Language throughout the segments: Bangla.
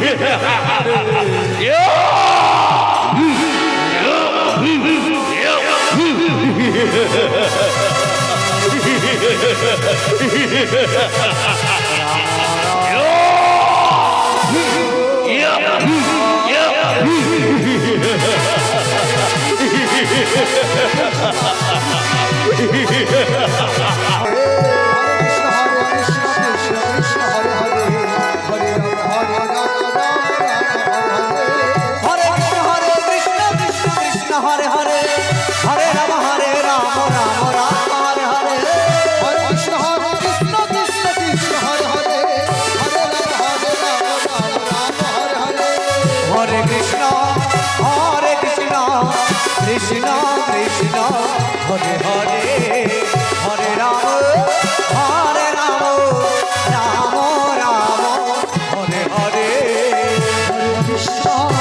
Krishna Krishna Hare Hare Hare Rama Hare Rama Rama Rama Hare Hare Hare Krishna Hare Krishna Hare Krishna Hare Hare Hare Rama Hare Rama Rama Rama Hare Hare Hare Krishna Krishna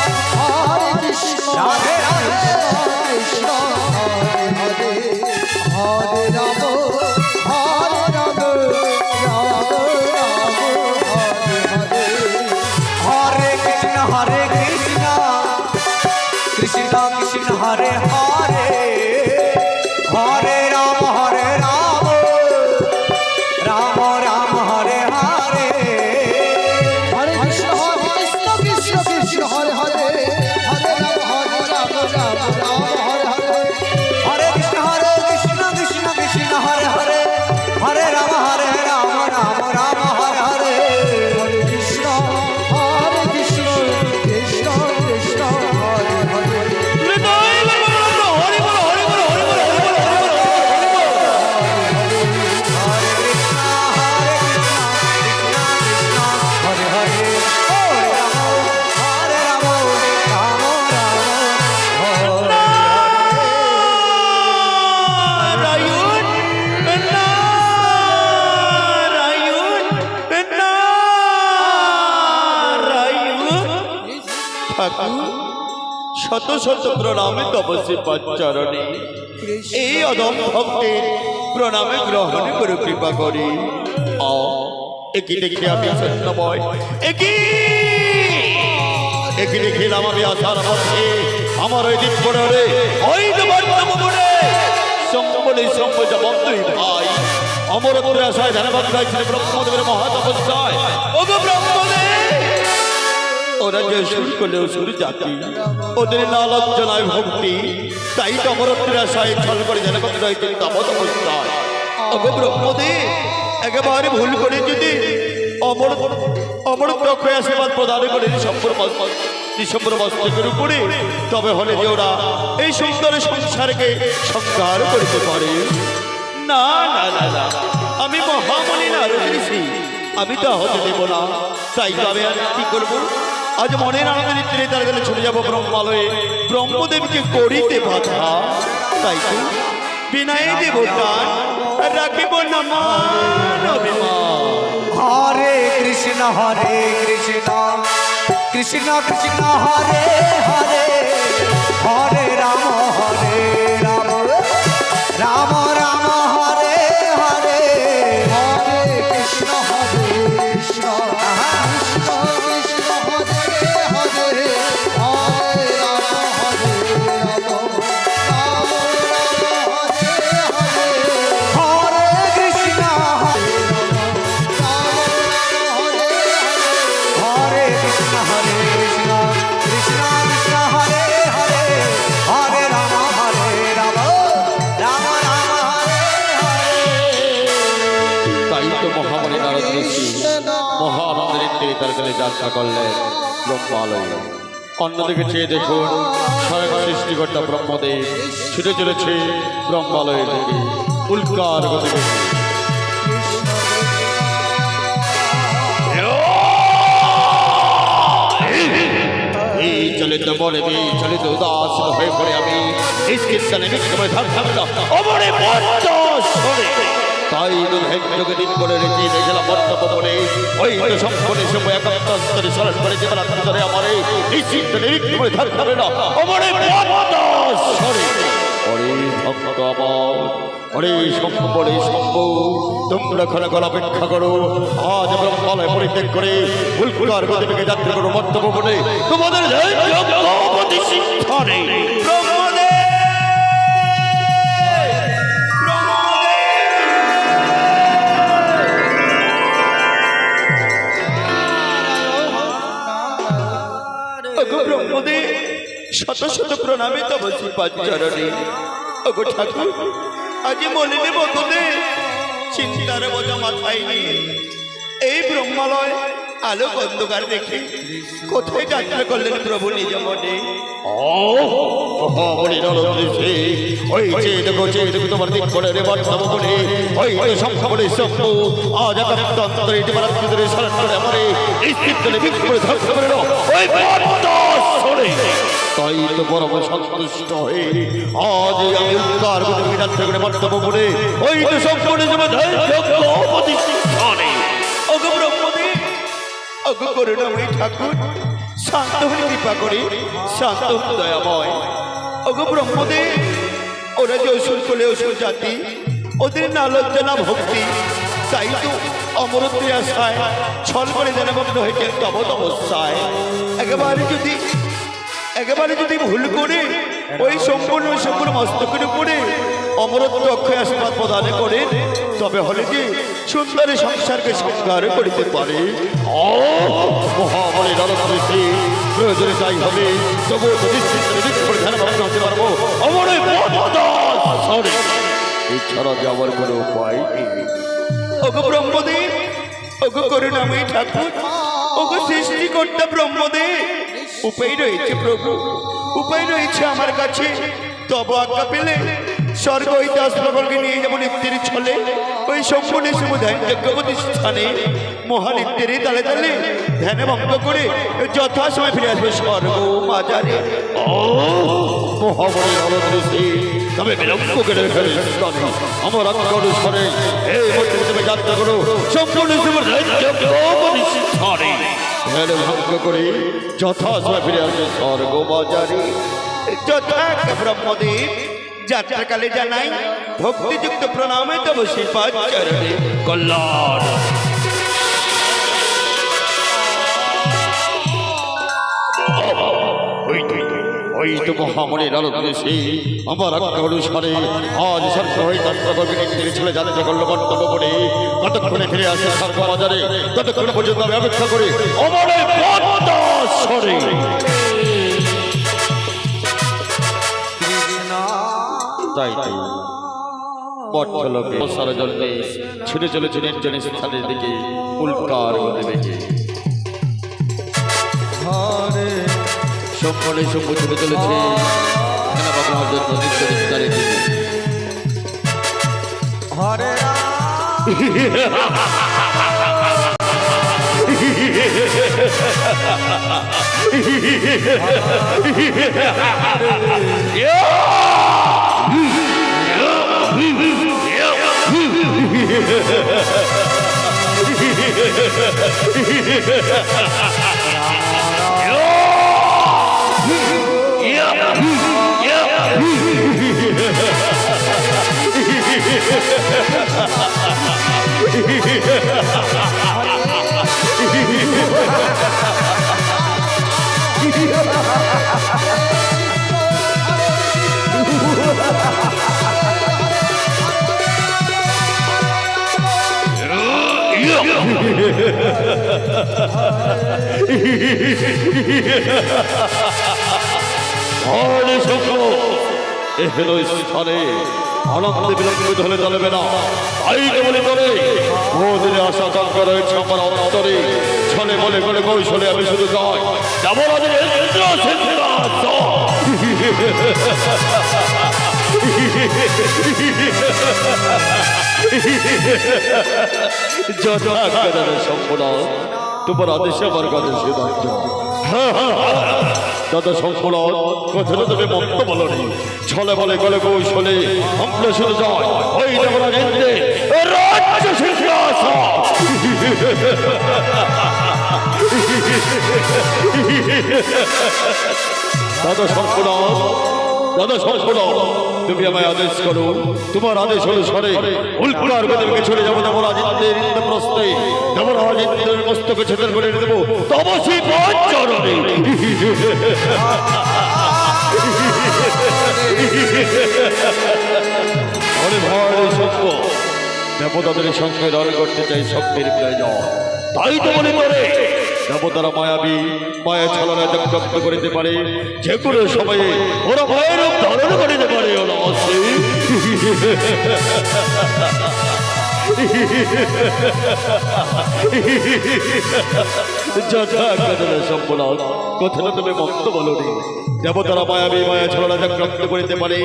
Krishna Hare Hare Hare Rama Hare Rama Rama Rama Hare Hare Hare Krishna Krishna Krishna Hare Hare Hare Rama Hare Rama Rama Rama Hare Hare Hare Krishna Krishna Krishna Hare Hare Hare Rama Hare Rama Rama Rama Hare Hare Hare Krishna Krishna Krishna Hare Hare শত শত প্রণামে তপস্বী পাচ্চরণে এই অদম ভক্তের প্রণামে গ্রহণ করে কৃপা করি। একই দেখে আমি সত্যময় একই দেখিলাম আমি আসার মধ্যে আমার ওই দিক পড়ে ওই পড়ে সম্বলে সম্বল বন্ধুই ভাই অমরত্বের আশায় ধ্যানবাদ গাইছিল ব্রহ্মদেবের মহাতপস্যায়। ওগো ব্রহ্মদেব ওরা যে সুর করলেও সুর জাতি ওদের না লজ্জনায় ভক্তি তাই তো অমরত্বের আশায় ছল করে ধ্যানবাদ গাইছিল তপস্যায়। ওগো ব্রহ্মদেব একেবারে ভুল করে যদি অমরত্ব আশীর্বাদ প্রদান করে ডিসেম্বর মস্তকের উপরে তবে হলে যে ওরা এই সুন্দর সংসারকে সংহার করতে পারে। না না না না আমি মহামণি নারদ ঋষি আমি তা হতে দেব না। তাই তো আমি আর কি করবো আজ মনের আনন্দ নিতে তার গেলে ছুটে যাবো ব্রহ্মালয়ে ব্রহ্মদেবকে করিতে বাধা। তাই তো বিনয় দেবতার রাখিব না মান অভিমান। হরে কৃষ্ণ কৃষ্ণ কৃষ্ণ হরে হরে হরে রাম রাম রাম হরে হরে হরে কৃষ্ণ কৃষ্ণ কৃষ্ণ কৃষ্ণ হরে হরে হরে রাম রাম হরে হরে হরে কৃষ্ণ হরে কৃষ্ণ কৃষ্ণ কৃষ্ণ হরে হরে হরে রাম রাম রাম হরে হরে। তাই তো মহামণি নারদ ঋষি মহানন্দের নিত্যে তার গেলে যাত্রা করলেন ব্রহ্মালয়ে। অন্যদিকে চেয়ে দেখুন স্বয়ং সৃষ্টিকর্তা ব্রহ্মদেব ছুটে চলেছে ব্রহ্মালয়ের দিকে উল্কার গতিতে। চলিত বলে চলিত উদাস হয়ে পড়ে আমি তাই তো ধৈর্যকে দিন বলে রেখে দেখলাম বর্তব বলে ওই তো সম্পূর্ণ সময় একান্তরে স্মরণ করে যে ধরে আমার এই নিশ্চিন্ত নিরীক্ষণ থাকতে হবে না অমরে সরে অরে ভক্ত আমার, অরে শম্ভু, তোমরা ক্ষণে গলা অপেক্ষা করো। আজ ব্রহ্মালয় পরিত্যাগ করে উল্কার গতিবেগে যাত্রা করো মর্তভবনে। তোমাদের শিক্ষা নেই। ব্রহ্মদেব শত শত প্রণামে তব শ্রীপাদচরণে। ওগো ঠাকুর, আজি মলিনে বদলে চিন্তার বোঝ মাথায় নিয়ে এই ব্রহ্মালয় আলো অন্ধকার দেখে কোথায় যাত্রা করলেন প্রভু নিজ মনে? ওই যে দেখো তোমার দিক করে রে বর্তম বলে ওই সম্ভবনে শম্ভু আজ একান্তরে দিবারাত্রি সারা করে আমারে এই স্থিতিতে বিক্ষোভে ধ্বংস করে দাও ওই বর্তমানে। তাই তো পরম সন্তুষ্ট হয়ে আজ আমি উদ্ধার গতিবেগে যাত্রা করে বর্তম বলে ওই তো সম্পূর্ণ ওগো ব্রহ্মদেব, ওগো করুণাময়ী ঠাকুর, শান্ত হয়ে কৃপা করে, শান্ত দয়াময়। ওগো ব্রহ্মদেব, ওরা যে অসুর কোলে অসুর জাতি, ওদের না লজ্জা না ভক্তি, তাই তো অমরত্বের আশায় ছল করে জনমগ্ন হয়েছেন তব তপস্যায়। একেবারে যদি ভুল করে ওই সম্পূর্ণ মস্তকের উপরে অমরত্ব অক্ষয় আশীর্বাদ প্রদান করে, তবে হলে যে সুন্দর সংসারকে সংস্কার করিতে পারে। মহাবলী নরকৃষি প্রয়োজনে তাই হবে, তবু হতে পারবো। এছাড়া যাওয়ার কোনো উপায় নেই। ওগো ব্রহ্মদেব, ওগো করুণাময়ী ঠাকুর, ওগো সৃষ্টিকর্তা ব্রহ্মদেব, উপায় রয়েছে প্রভু, উপায় রয়েছে আমার কাছে। তব আজ্ঞা পেলে স্বর্গ হইতে অস্ত্রকলকে নিয়ে যাবো নিত্যের ছলে ওই সম্পূর্ণ সমুদায় যজ্ঞ প্রতিষ্ঠানে মহানিত্যের তালে তালে ধ্যানে ভঙ্গ করে যথাসময় ফিরে আসবে স্বর্গ মাজারে। তবে বিলম্ব করে আমার আজ্ঞা অনুসারে এই মধ্যে তুমি যাত্রা করো সম্পূর্ণ প্রতিষ্ঠানে ধ্যানে ভঙ্গ করে যথাসময় ফিরে আসবে স্বর্গ বাজারে। যথা ব্রহ্মদেব, যাত্রাকালে জানাই ভক্তিযুক্ত প্রণামে তব শ্রীপাদচরণে কল্যাণ। ওই তো মহামণি লালদেশে আমার আজ্ঞা অনুসারে আজ স্বর্গ হয়ে যাত্রা করবে নিত্যের ছেলে যাত্রা করলো বর্তব্য করে কতক্ষণে ফিরে আসে স্বর্গ বাজারে, ততক্ষণ পর্যন্ত আমি অপেক্ষা করি অমরে পদ্মাসনে। তাই পথলোকে সারাজলে ছুটে চলেছে নির্জন স্থানের দিকে উল্কার গতিবেগে। সম্পূর্ণ ছুটে চলেছে নির্জন স্থানের দিকে। হরে স্থানে আনন্দে বিলম্বিত হলে চলবে না। তাই কেবলই করে বহুদিনে আশা আকাঙ্ক্ষা রয়েছে আমার অন্তরে, ছলে বলে বলে কৌশলে আমি শুধু যাই সম্পূর্ণ তোমার আদেশে আমার কাছে সিদ্ধান্ত। দাদা সম্পূর্ণ কথা তুমি মন্ত্র বলো নি, ছলে বলে গলে কৌশলে আমরা শুধু যাই ওই দেবরা জিততে রাজ্য সিংহাসন। দাদা সম্পূর্ণ দাদা সম্পূর্ণ তুমি আমায় আদেশ করো, তোমার আদেশ অনুসারে উল্কার গতিকে ছড়ে যাবো দেবরাজিন্দ্রের ইন্দ্রপ্রস্থে, দেবরাজিন্দ্রের মস্তকে ছেদন করে দেবো তপসী পঞ্চরণে। অরে ভয় সত্য দেবতাদের সঙ্গে লড়াই করতে চাই শক্তির প্রয়োজন, তাই তো মনে করে দেবতারা মায়াবী মায়া ছলনা চক্রান্ত করিতে পারে, যে কোনো সময়ে ওরা মায়ের রূপ ধারণ করিতে পারে। ওরা অবশ্যই সম্পূর্ণ কথা তুমি মন্ত্র বলনি, দেবতারা মায়াবী মায়া ছলনা চক্রান্ত করিতে পারে,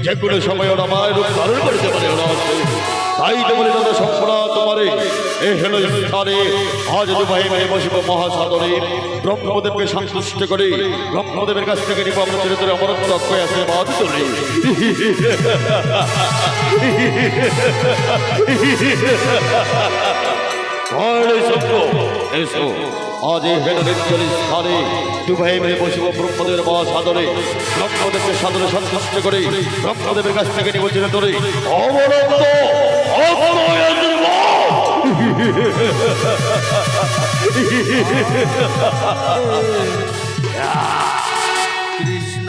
যে কোনো সময় ওরা মায়ের রূপ ধারণ করিতে পারে। ওরা অবশ্যই তাই তো বলে দাদা সম্পূর্ণ তোমারে এই হেন স্থানে আজ দুবাই মেয়ে বসিব মহাসাদরে, ব্রহ্মদেবকে সন্তুষ্ট করে ব্রহ্মদেবের কাছ থেকে নিব আমরা চরিত্রে অমরত্ব হয়ে আসে বাদ চলে। এসো আজ এই হেন নির্জন স্থানে দুবাই মেয়ে বসিব ব্রহ্মদেবের মহাসাদরে, ব্রহ্মদেবকে সাদরে সন্তুষ্ট করে ব্রহ্মদেবের কাছ থেকে নিব চিরতরে অমরত্ব কৃষ্ণ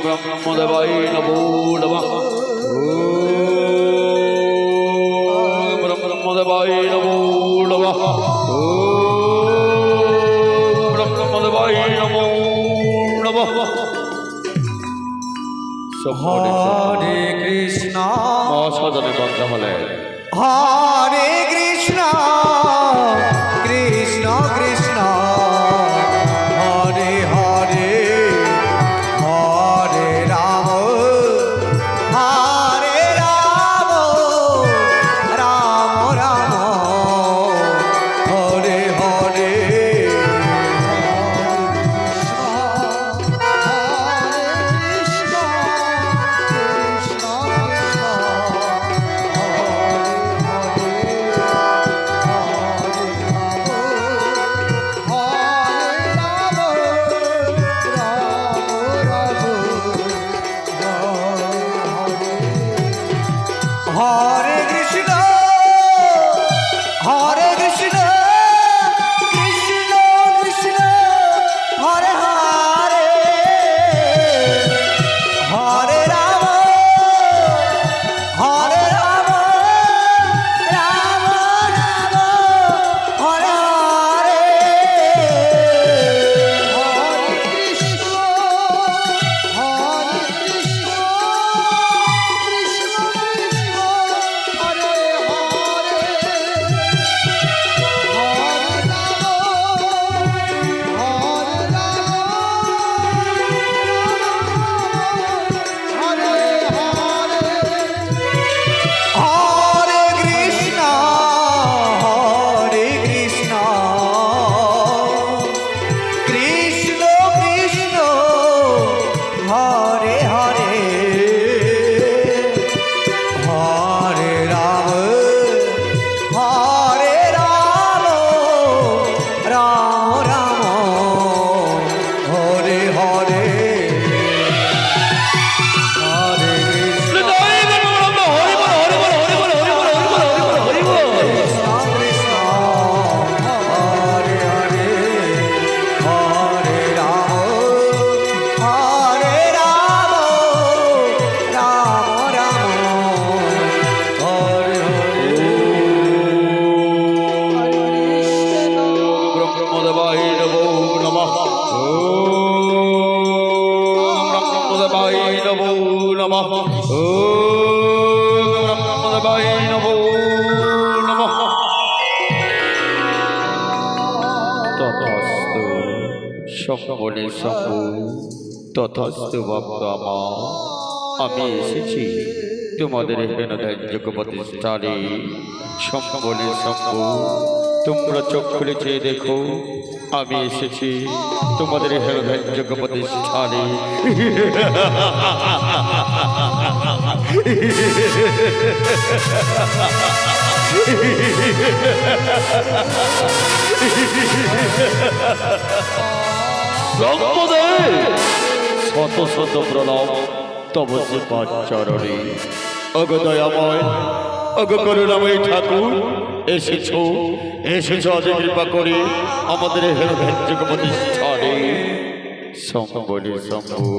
ব্রহ্মদেবায় নমো নমঃ, ওম ব্রহ্মদেবায় নমো নমঃ, ওম ব্রহ্মদেবায় নমো নমঃ। হরে কৃষ্ণ মহাসাদরে বন্ধ হলে হরে কৃষ্ণ কৃষ্ণ কৃষ্ণ হরে হরে হরে রাম হরে রাম রাম রাম হরে হরে হরে কৃষ্ণ হরে কৃষ্ণ কৃষ্ণ কৃষ্ণ হরে হরে হরে রাম হরে রাম রাম রাম হরে হরে হরে কৃষ্ণ হরে কৃষ্ণ কৃষ্ণ কৃষ্ণ হরে হরে হরে রাম হরে রাম হরে হরে হরে কৃষ্ণ কৃষ্ণ কৃষ্ণ হরে হরে হরে রাম রাম রাম হরে হরে হরে কৃষ্ণ কৃষ্ণ কৃষ্ণ হরে হরে হরে রাম রাম রাম হরে হরে ব্রহ্মদেবায় নমো নমঃ, ওম ব্রহ্মদেবায় নমো নমঃ, ওম ব্রহ্মদেবায় নমো নমঃ। তথাস্তু সকলে সকল তথাস্তু ভক্ত আমার, আমি এসেছি তোমাদের হেন ধার্যক প্রতিষ্ঠানে সম্বলে শম্ভু তোমরা চোখ খুলে চেয়ে দেখো আমি এসেছি তোমাদের হেন ধার্যক প্রতিষ্ঠানে। শত শত প্রণাম তব সে চরণে। অগ দয়াময় অগ করুণাময় ঠাকুর এসেছো এসেছো আজ কৃপা করে আমাদের হেরভেজ্যক প্রতিষ্ঠানে। সম্বলে শম্ভু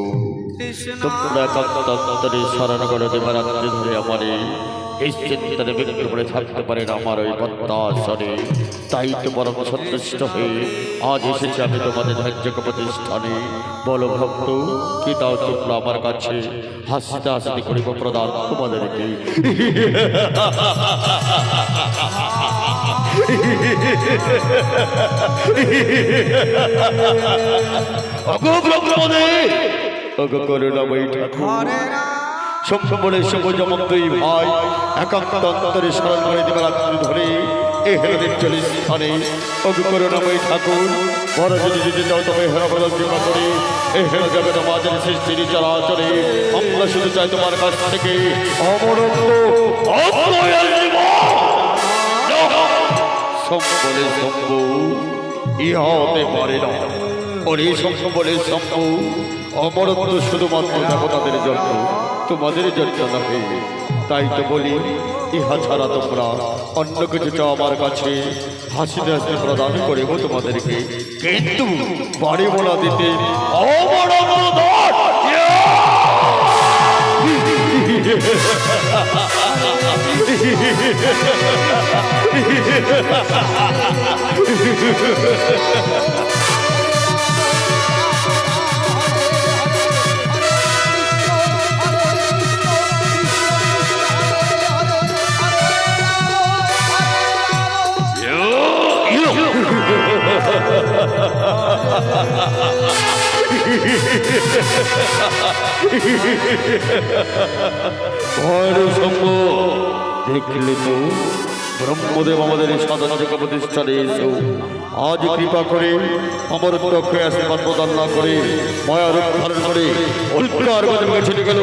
তোমরা একান্তরে স্মরণ করে দেবার রাত্রি ধরে আমারে এই চিন্তানে বিক্রি করে থাকতে পারেন আমার ওই প্রত্যাশনে। তাই তো পরম সন্তুষ্ট হয়ে আজ এসেছি আমি তোমাদের ধার্যক প্রতিষ্ঠানে। বলো ভক্ত কি দাও তোমরা আমার কাছে? হাসিতে হাসিতে করিব প্রদান তোমাদেরকে। অগো ব্রহ্মদে অগো করুণাময়ী ঠাকুর সম্ভবনে সবজমক দুই ভাই একান্ত অন্তরে স্মরণ করে দেবার রাত্রি ধরে এ হেরদের চল্লিশ স্থানে অগু করুণাময়ী ঠাকুর বড় যদি যাও তবে হেরবল কৃপা করে এ হের জগৎ মাঝের সৃষ্টির চরাচরে আমরা শুধু চাই তোমার কাছ থেকে অমরত্ব সম্বলে শম্ভু ইহা হতে পারে না। ওরে সম্বলে শম্ভু অমরত্ব শুধুমাত্র দেবতাদের জন্য তোমাদের জন্য নহে। তাই তো বলি ইহা ছাড়া তোমরা অন্য কিছু চাও আমার কাছে হাসিতে হাসিতে প্রদান করিব তোমাদেরকে, কিন্তু বাড়ি বলা দিতে অমরত্ব দান। দেখলে তো ব্রহ্মদেব আমাদের সাধারণ প্রতিষ্ঠানে এসেও আজ কৃপা করে আমার পক্ষে আশীর্বাদ প্রদান না করে মায়ার ধারণ করে উল্কার গজবে ছুটে গেল।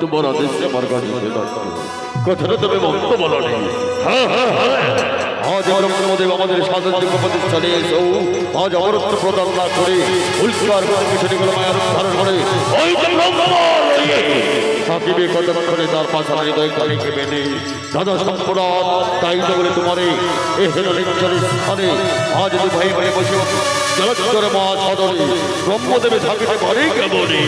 তোমার আদেশ আমার কাছে কথাটা তবে মন্ত্র বলা নেই। আজ ব্রহ্মদেব আমাদের সাধারণ প্রতিষ্ঠানে এসেও আজ অমরত্ব প্রদান না করে উল্কার পিছনে গুলো মায়ার ধারণ করে থাকিবে কতক্ষণে তার পাশাপাশি হৃদয় কালীকে মেনে দাদা সম্পরাধ তাই তো বলে তোমারে এ হেরণের স্থানে আজ দু ভাই ভাই বসে জলচর মা সদরে ব্রহ্মদেবে থাকিতে পারে কেমনে।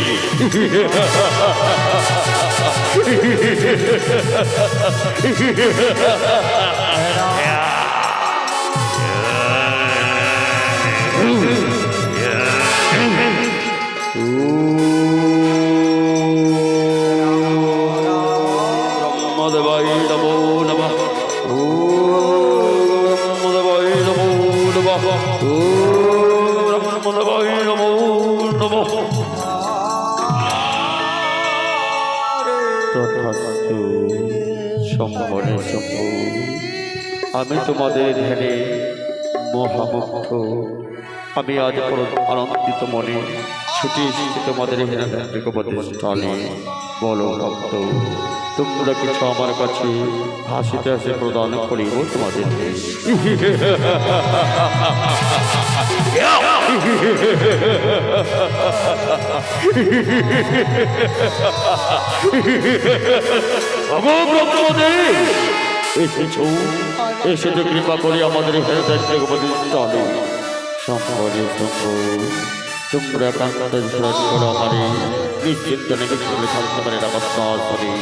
ব্রহ্মদেবায় নমো নমঃ। ব্রহ্মদেবায় নমো নমঃ। ব্রহ্মদেবায় নমো নমঃ। তথাস্তু সম্বলে শম্ভু আমি তোমাদের ধ্যানে মহামুগ্ধ। আমি আজ আনন্দিত মনে ছুটে এসেছি তোমাদের প্রতিষ্ঠানে। বলো ভক্ত তোমরা কিছু আমার কাছে হাসিতে হাসি প্রদান করিব তোমাদেরকে। এসেছো এসেছো কৃপা করে আমাদের প্রতিষ্ঠানে। সম্পদে তোমরা একান্ত করো আমারে নিশ্চিন্ত নিবিড় থাকতে পারে রাবস্থানে।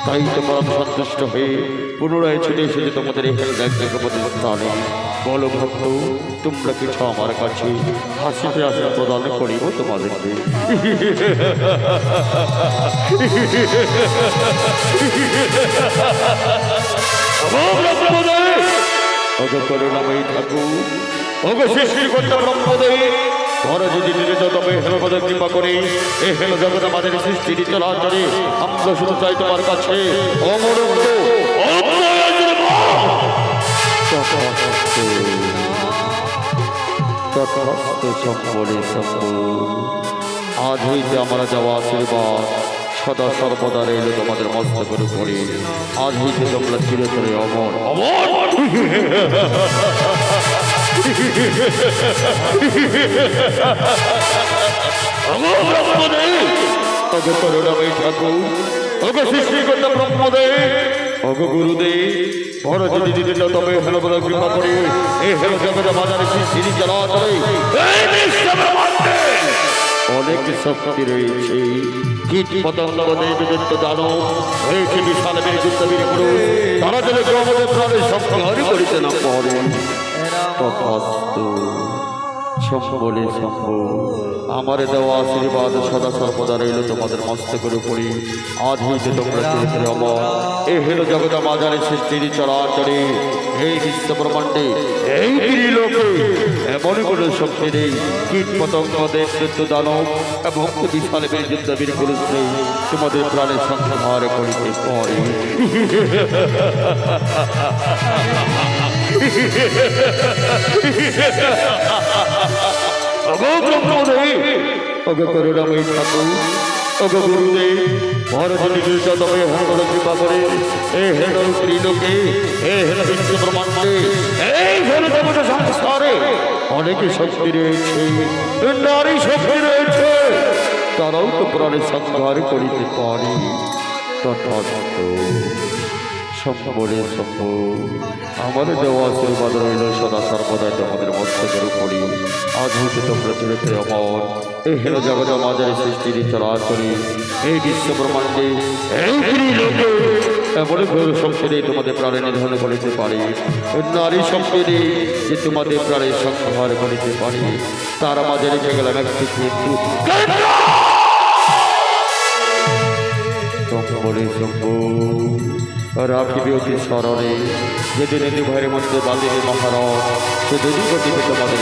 তাই তো পরম সন্তুষ্ট হয়ে পুনরায় ছুটে এসেছে তোমাদের এখানে প্রতিষ্ঠানে। বলো ভক্ত তোমরা কিছু আমার কাছে হাসিতে হাসি প্রদান করিব তোমাদেরকে। ওগো করুণাময়ী ঠাকুর, ওগো সৃষ্টির কর্তা ব্রহ্মদেব, ঘরে যদি নিজে তবে হেলো পদে কৃপা করে এ হেলো জগৎ আমাদের সৃষ্টির চলাচলে আমরা শুধু চাই তোমার কাছে অমরত্ব সম্বলে আজ হইতে আমরা যাওয়া আশীর্বাদ সদা সর্বদা রইল তোমাদের মস্তকের উপরে। আজ হইতে তোমরা চিরতরে অমর অমর। ওগো করুণাময়ী ঠাকুর, ওগো সৃষ্টিকর্তা ব্রহ্মদেব, ওগো গুরুদেব, বড় যদি দিতে তবে হেলো বলে কৃপা করে এই হেলো জগতে বাজারে সৃষ্টি চলাচলে এই বিশ্ব ব্রহ্মাণ্ডে অনেক শক্তি রয়েছে। কীট পতঙ্গ দেবদত্ত দানব হয়েছে বিশাল বীর যুদ্ধ বীর পুরুষ, তারা যদি গ্রহদের প্রাণে সংহার করিতে না পারে তথাস্তু। সম্বলে সম্ভব আমার দেওয়া আশীর্বাদ সদা সর্বদা রইল তোমাদের মস্তকের উপরে। আজ হইতে তোমরা চিরতরে অমর। এ হেল জগৎ মাঝারে সৃষ্টির চরাচরে এই বিশ্ব ব্রহ্মাণ্ডে এই ত্রিলোকে এমন কোনো শক্তি নেই, কীট পতঙ্গ দেবদত্ত দানব এবং বিশাল বীর যুদ্ধ বীর পুরুষ নেই তোমাদের প্রাণে সংহার করিতে পারে। ওগো ব্রহ্মদেব, ওগো করুণাময়ী ঠাকুর, ওগো গুরুদেব, ভরতী তবে হেল কৃপা করে এ হেল ত্রিলোকে এ হেল বিশ্ব ব্রহ্মাণ্ডে এই হেল জগৎ সংসারে অনেক শক্তি রয়েছে, নারী শক্তি রয়েছে, তারাও তো প্রাণে সংহার করিতে পারে তথাস্তু। সম্বলে সম্ভব আমার দেওয়া আশীর্বাদ রইল সদা সর্বদা তোমাদের মস্তকের উপরে। আজ হইতে তোমরা চিরতরে অমর। এই হেল জগৎ মাঝারে সৃষ্টির চরাচরে এই বিশ্ব ব্রহ্মাণ্ডে এই ত্রিলোকে এমন কোনো শক্তি নেই তোমাদের প্রাণে নিধন করিতে পারে, নারী শক্তি নেই যে তোমাদের প্রাণে সংহার করিতে পারে। তার মাঝে রেখে গেলাম একটি কিন্তু সম্বলে সম্ভব রাখিবে অতি স্মরণে যেদিন এটি ভাইয়ের মধ্যে বাঁধিবে মহারণ সেদিনই ঘটিবে তোমাদের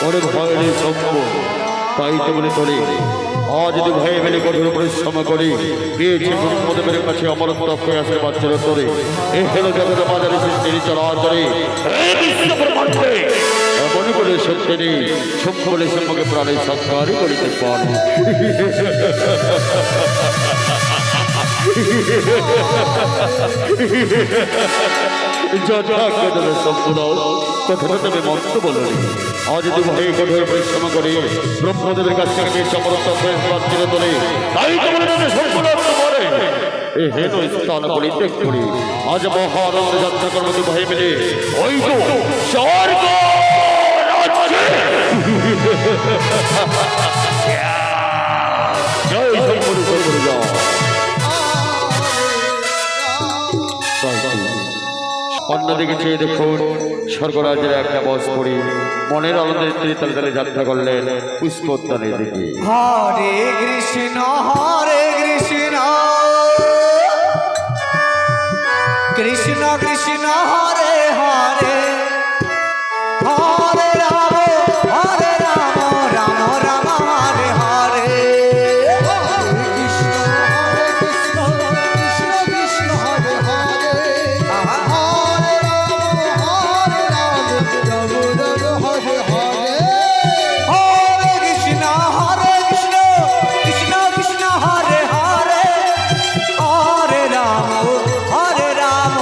অনেক ভয় নেই সম্ভব, তাই তো বলে তোলে আজ যদি ভয়ে মেলে কঠোর পরিশ্রম করে পেয়েছে ব্রহ্মদেবের কাছে অমরত্ব হয়ে আসে বাচ্চারা তোরে এই হেল জগৎ বাজারে সৃষ্টির চরাচরে এই বিশ্ব ব্রহ্মাণ্ডে এমন করে সত্যি নেই সম্ভবলে সম্মুখে প্রাণে সংহার করিতে পারে। কথাটা তবে মন্ত্র বলি আজ যদি ভয়ে কঠোর পরিশ্রম করে ব্রহ্মদেবের কাছ থেকে বেশ অমরত্ব হয়ে বাচ্চারা তোলে তাই তো বলে করে এ হেন স্থান পরিত্যাগ করি আজ মহারণ যাত্রা কর্মতে ভয়ে মিলে ওই তো স্বর্গ জয় শঙ্কর শঙ্কর জয়। অন্যদিকে চেয়ে দেখুন স্বর্গরাজের একটা বস করে মনের আনন্দের তালে তালে যাত্রা করলেন পুষ্পোদ্যানের দিকে। হরে কৃষ্ণ কৃষ্ণ কৃষ্ণ হরে হরে হরে রাম রাম রাম হরে হরে কৃষ্ণ কৃষ্ণ কৃষ্ণ কৃষ্ণ হরে হরে হরে রাম হরে হরে হরে কৃষ্ণ কৃষ্ণ কৃষ্ণ হরে হরে হরে রাম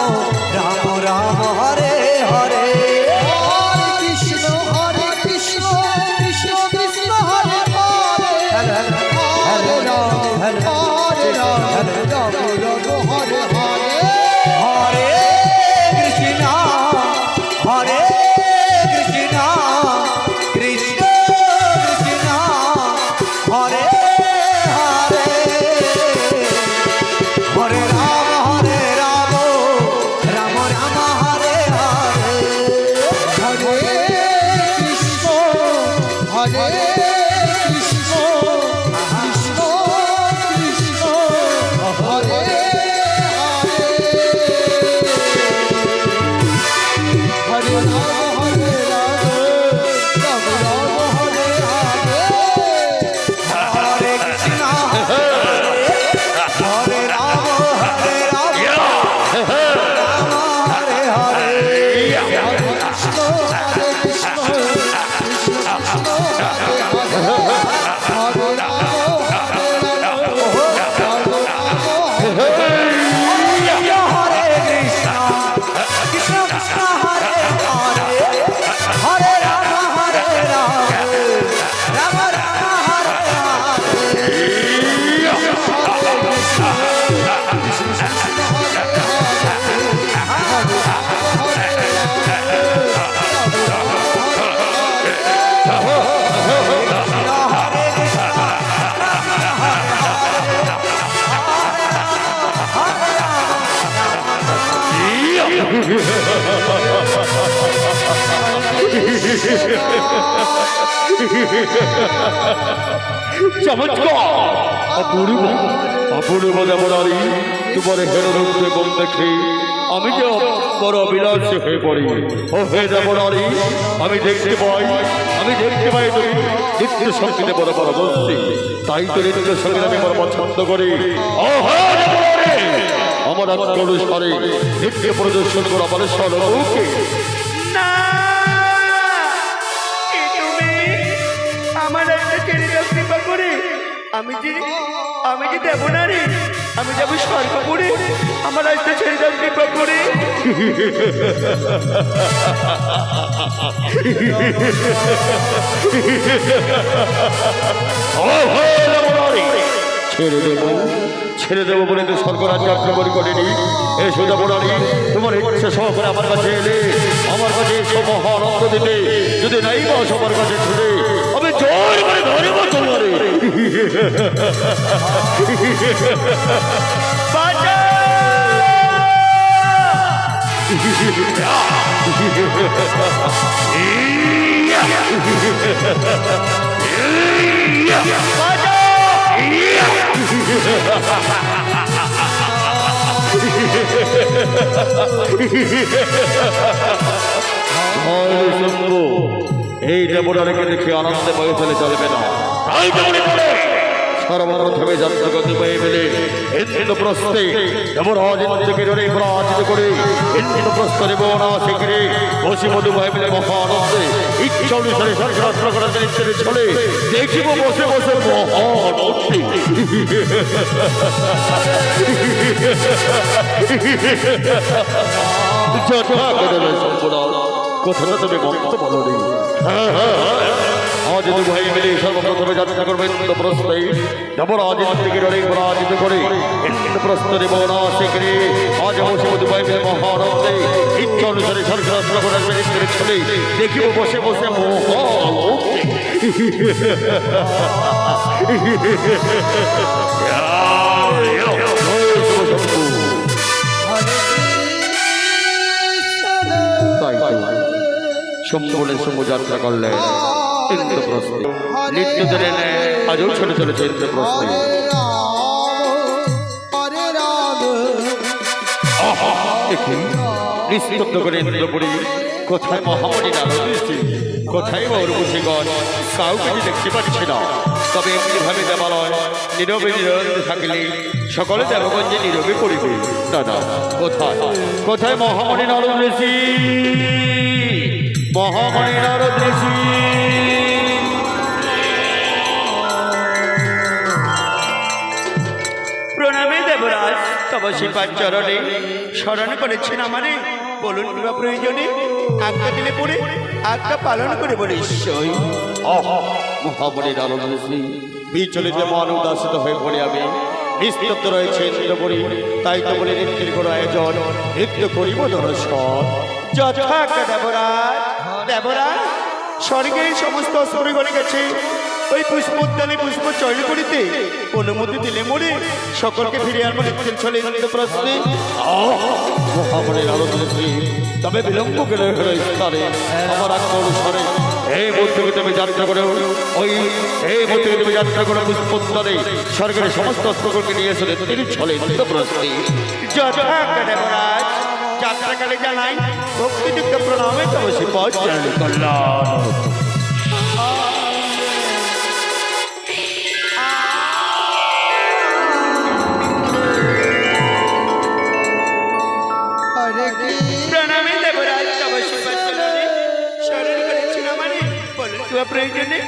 চমৎকার অপূর্ব অপূর্ব দেবরারি তোমার হেরোরূপে বল দেখে আমি যে বড় বিলাসী হয়ে পড়ি। ও হে দেবরারি, আমি দেখতে পাই তুমি নিত্য সঙ্গীতে বড় বড় বলছি, তাই তো নিত্য সঙ্গীত আমি বড় পছন্দ করি। ও হে দেবরারি, আমার অনুসারে নিত্য প্রদর্শন করো আমার সর্বকে। না, এ তুমি আমার একটা ছেড়ে দাও কৃপা করে। আমি যে দেব না রে, আমি যাবো স্বর্গপুরে, আমার একটা ছেড়ে দাও কৃপা করে। ছেড়ে দেবো বলে তো স্বর্গরাজ যাত্রাবলী করেনি। এই সোজা বলারি তোমার ইচ্ছে সহকারে আমার কাছে এলে, আমার কাছে এসব মহানন্দ দিতে, যদি নাই বা সবার কাছে ছুটে আমি জোর করে ধরব তোমারে। এই দেবরাকে দেখে আনন্দে বয়ে ফেলে চলবে না। সর্বপ্রথমে যাত্রা গতি পেয়ে ফেলে ইন্দ্রপ্রস্থে দেবরাজ ইন্দ্রকে পরাজিত করে ইন্দ্রপ্রস্থ নেব না শিখরে বসে মধু ভয় পেলে মহা আনন্দে ইচ্ছা অনুসারে সরকার করার ইচ্ছে চলে দেখিব বসে বসে কথাটা তুমি মন্ত বলো নি। আজ দু ভাই মিলে সর্বপ্রথমে যাত্রা করবে ইন্দ্রপ্রস্থে দেবরাজ ইন্দ্রকে পরাজিত করে ইন্দ্রপ্রস্থ নেব না শিখরে আজ বসে মধু ভয় পেলে মহা আনন্দে ইচ্ছা অনুসারে সরকার করার ইচ্ছে চলে দেখিব বসে বসে সম্পূর্ণ যাত্রা করলেন ইন্দ্রপ্রস্থে। নিত্য দিনে আজও ছোট চলেছে ইন্দ্রপ্রস্থে। নিস্তব্ধ করে ইন্দ্রপুরী কোথায় মহামণি নারদ এসেছে, কোথায় বা উর্বশীগণ, কাউকে যে দেখতে পাচ্ছি না। তবে এমনিভাবে দেবালয় নীরবে নীরবে থাকলে সকলে দেবগঞ্জে নীরবে পড়িবে। দাদা কোথায় মহামণি নারদ ঋষি, মহামণি নারদ ঋষি? প্রণামে দেবরাজ, তব শিপার চরণে স্মরণ করেছেন আমারে। বলুন কিবা প্রয়োজনে, আজ্ঞা দিলে পড়ে আজ্ঞা পালন করে বলে ঈশ্বর। মহামণি নারদ ঋষি বিচলিত মন উদাসিত হয়ে পড়ে আমি নিস্তব্ধ রয়েছে ইন্দ্রপুরী। তাই তো বলে নৃত্যের কোনো আয়োজন, নৃত্য করিব দর্শন। যথাজ্ঞা দেবরাজ, স্বর্গের সমস্ত অস্ত্র গড়ে গেছে। ওই পুষ্পোদ্যানে পুষ্প চয়ন করিতে অনুমতি দিলে মোরে সকলকে ফিরে আনবো নিত্যের ছলে ইন্দ্রপ্রস্থে। মহামণি নারদ ঋষি তবে বিলম্ব গেলে হলো স্থানে আমার আজ্ঞা অনুসারে এই মধ্যে তুমি যাত্রা করে পুষ্পোদ্যানে স্বর্গের সমস্ত অস্ত্রগুলোকে নিয়ে এসে তিনি ছলে ইন্দ্রপ্রস্থে। যথাজ্ঞা দেবরাজ, যাত্রাকালে জানাই ভক্তিযুক্ত প্রণামে তব শিপার চরণে কল্যাণ। প্রণামে দেবরাজ, তব শিপার চরণে স্মরণ করেছেন আমারে। বলুন কিবা প্রয়োজনে,